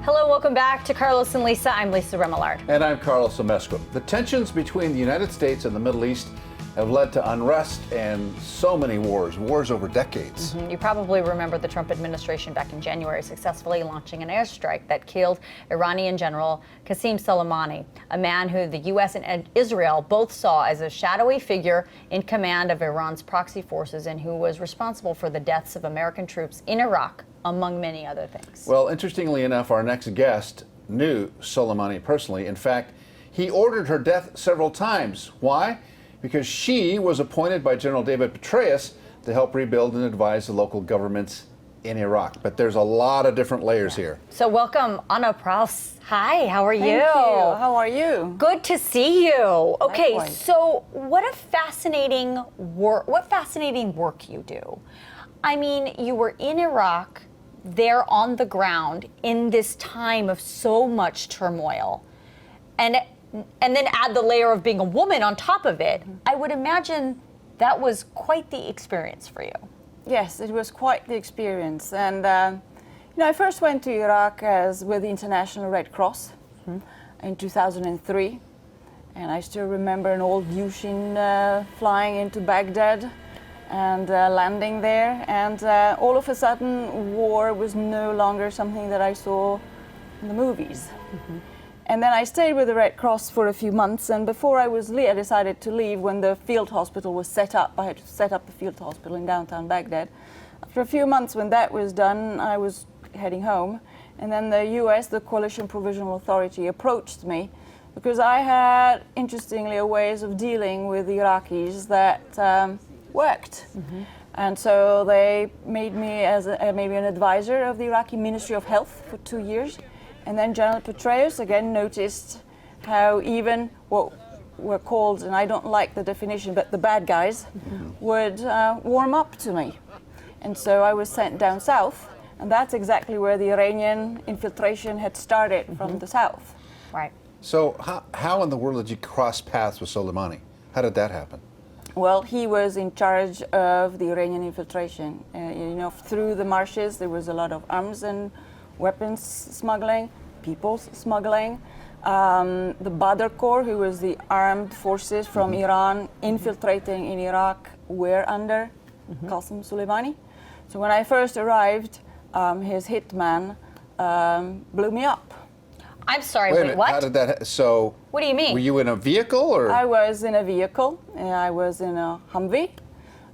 Hello, welcome back to Carlos and Lisa. I'm Lisa Remillard. And I'm Carlos Amezcua. The tensions between the United States and the Middle East have led to unrest and so many wars over decades. You probably remember the Trump administration back in January successfully launching an airstrike that killed Iranian General Qasem Soleimani, a man who the U.S. and Israel both saw as a shadowy figure in command of Iran's proxy forces and who was responsible for the deaths of American troops in Iraq, among many other things. Well, interestingly enough, our next guest knew Soleimani personally. In fact, he ordered her death several times. Why? Because she was appointed by General David Petraeus to help rebuild and advise the local governments in Iraq. But there's a lot of different layers here. So welcome, Anna Prouse. Hi, how are you? Thank you. How are you? Good to see you. Okay, Likewise. so what fascinating work you do. I mean, you were in Iraq, there on the ground in this time of so much turmoil. And then add the layer of being a woman on top of it. I would imagine that was quite the experience for you. Yes, it was quite the experience. And I first went to Iraq with the International Red Cross in 2003. And I still remember an old Yushin flying into Baghdad and landing there. And all of a sudden, war was no longer something that I saw in the movies. And then I stayed with the Red Cross for a few months, and before I decided to leave when the field hospital was set up. I had to set up the field hospital in downtown Baghdad. After a few months when that was done, I was heading home, and then the US, the Coalition Provisional Authority, approached me because I had, interestingly, a ways of dealing with the Iraqis that worked. And so they made me as maybe an advisor of the Iraqi Ministry of Health for 2 years. And then General Petraeus again noticed how even what were called, and I don't like the definition, but the bad guys would warm up to me. And so I was sent down south, and that's exactly where the Iranian infiltration had started from the south. Right. So how in the world did you cross paths with Soleimani? How did that happen? Well, he was in charge of the Iranian infiltration. Through the marshes, there was a lot of arms and weapons smuggling, people smuggling. The Badr Corps, who was the armed forces from Iran infiltrating in Iraq, were under Qasem Soleimani. So when I first arrived, his hitman blew me up. I'm sorry, Wait a wait, minute, what? how did that, so... What do you mean? Were you in a vehicle or? I was in a vehicle, and I was in a Humvee,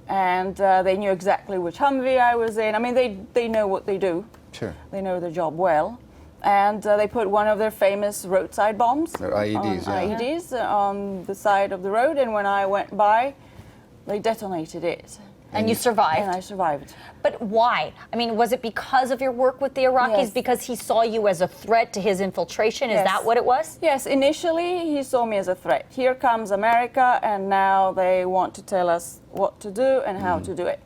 and they knew exactly which Humvee I was in. I mean, they know what they do. Sure. They know their job well. And they put one of their famous roadside bombs. They're IEDs, IEDs on the side of the road, and when I went by, they detonated it. And you survived? And I survived. But why? I mean, was it because of your work with the Iraqis? Yes. Because he saw you as a threat to his infiltration? Is Yes. that what it was? Yes, initially he saw me as a threat. Here comes America, and now they want to tell us what to do and how to do it.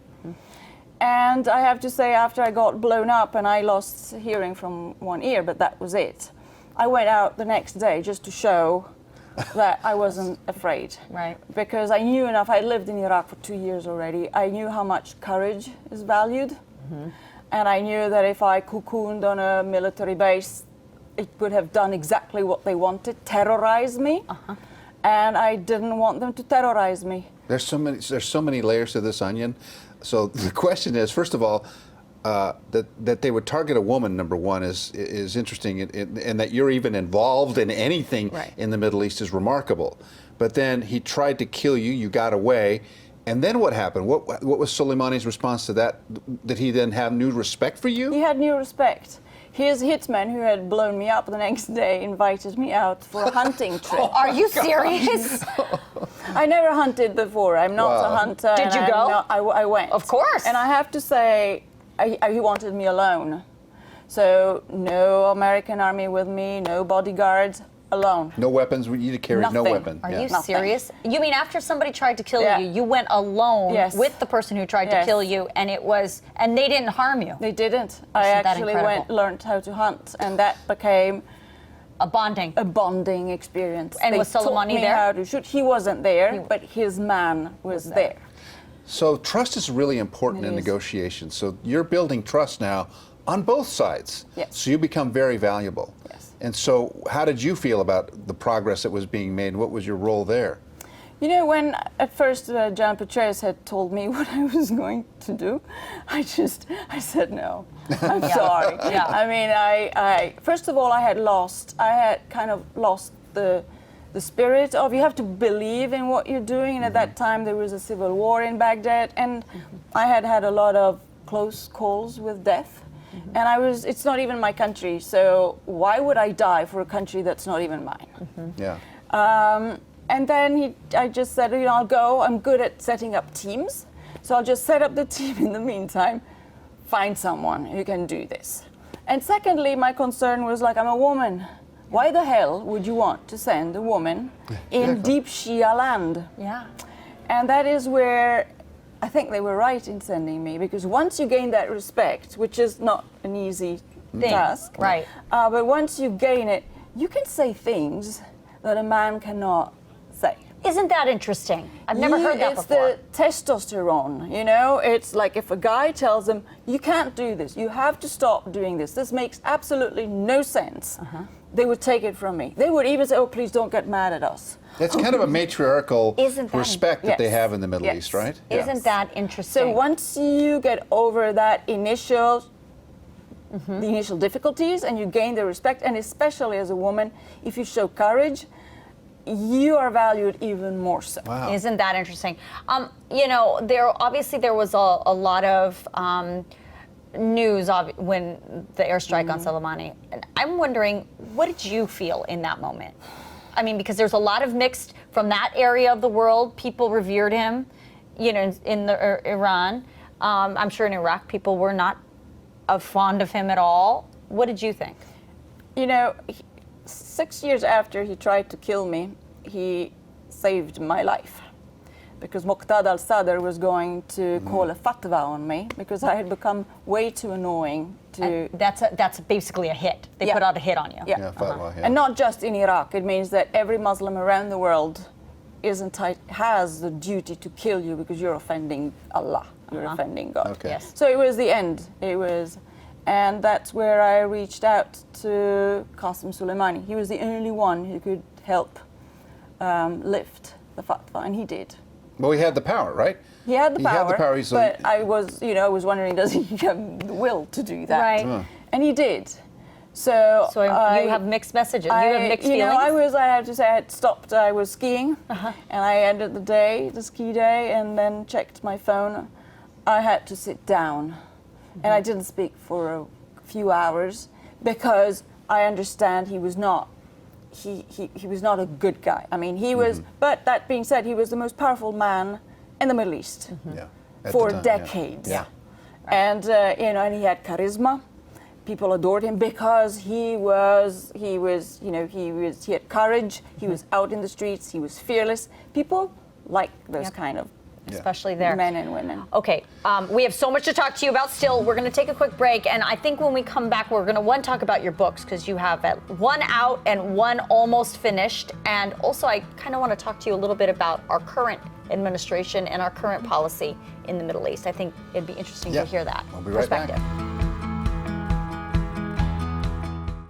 And I have to say, after I got blown up and I lost hearing from one ear, but that was it, I went out the next day just to show that I wasn't afraid. Right. Because I knew enough. I lived in Iraq for 2 years already. I knew how much courage is valued. And I knew that if I cocooned on a military base, it would have done exactly what they wanted, terrorize me. And I didn't want them to terrorize me. There's so many layers to this onion. So the question is, first of all, that they would target a woman, number one, is interesting, and that you're even involved in anything in the Middle East is remarkable. But then he tried to kill you, you got away, and then what happened? What was Soleimani's response to that? Did he then have new respect for you? He had new respect. His hitman, who had blown me up the next day, invited me out for a hunting trip. Are you serious? I never hunted before. I'm not a hunter. Did you go? I went. Of course. And I have to say, he wanted me alone. So no American army with me, no bodyguards, alone. No weapons, you carried no Nothing. weapon. Are you Nothing. serious? You mean after somebody tried to kill Yeah. you, you went alone Yes. with the person who tried to Yes. kill you, and they didn't harm you? They didn't. I Isn't that actually incredible? learned how to hunt, and that became A bonding. a bonding experience. And they was Soleimani taught me there? how to shoot. He wasn't there, but his man was there. So trust is really important It in is. negotiations. So you're building trust now on both sides. Yes. So you become very valuable. Yes. And so how did you feel about the progress that was being made? What was your role there? You know, when at first Anna Prouse had told me what I was going to do, I said no. I'm sorry. Yeah. I mean, I first of all, I had kind of lost the spirit of you have to believe in what you're doing. And at that time, there was a civil war in Baghdad, and I had a lot of close calls with death. And it's not even my country, so why would I die for a country that's not even mine? Yeah. And then I just said, you know, I'll go. I'm good at setting up teams. So I'll just set up the team in the meantime, find someone who can do this. And secondly, my concern was like, I'm a woman. Why the hell would you want to send a woman in deep Shia land? Yeah. And that is where I think they were right in sending me, because once you gain that respect, which is not an easy task, right? But once you gain it, you can say things that a man cannot say. Isn't that interesting? I've never heard that before. It's the testosterone, you know? It's like if a guy tells them, you can't do this, you have to stop doing this makes absolutely no sense, they would take it from me. They would even say, oh, please don't get mad at us. That's kind of a matriarchal respect that they Yes. have in the Middle Yes. East, right? Isn't that interesting? So once you get over that initial, the initial difficulties, and you gain the respect, and especially as a woman, if you show courage, you are valued even more so. Wow. Isn't that interesting? You know, there was a lot of news when the airstrike on Soleimani. And I'm wondering, what did you feel in that moment? I mean, because there's a lot of mixed from that area of the world. People revered him, you know, in Iran. I'm sure in Iraq, people were not fond of him at all. What did you think? You know, 6 years after he tried to kill me, he saved my life. Because Muqtada al-Sadr was going to call a fatwa on me because I had become way too annoying to... And that's basically a hit. They put out a hit on you. Yeah. Yeah, fatwa, yeah. And not just in Iraq. It means that every Muslim around the world has the duty to kill you because you're offending Allah. You're offending God. Okay. Yes. So it was the end. And that's where I reached out to Qasem Soleimani. He was the only one who could help lift the fatwa, and he did. Well, he had the power, right? He had the power. Had the power. So but I was wondering, does he have the will to do that? Right. And he did. So you have mixed messages. You have mixed feelings. I have to say, I had stopped. I was skiing, and I ended the ski day, and then checked my phone. I had to sit down, and I didn't speak for a few hours because I understand he was not. He was not a good guy. I mean, he was. But that being said, he was the most powerful man in the Middle East yeah. At for the time, decades. Yeah. And and he had charisma. People adored him because he had courage. He was out in the streets. He was fearless. People like those kind of especially there. men and women. Okay, we have so much to talk to you about still. We're going to take a quick break, and I think when we come back, we're going to talk about your books, because you have one out and one almost finished. And also, I kind of want to talk to you a little bit about our current administration and our current policy in the Middle East. I think it'd be interesting to hear that We'll be right back. perspective.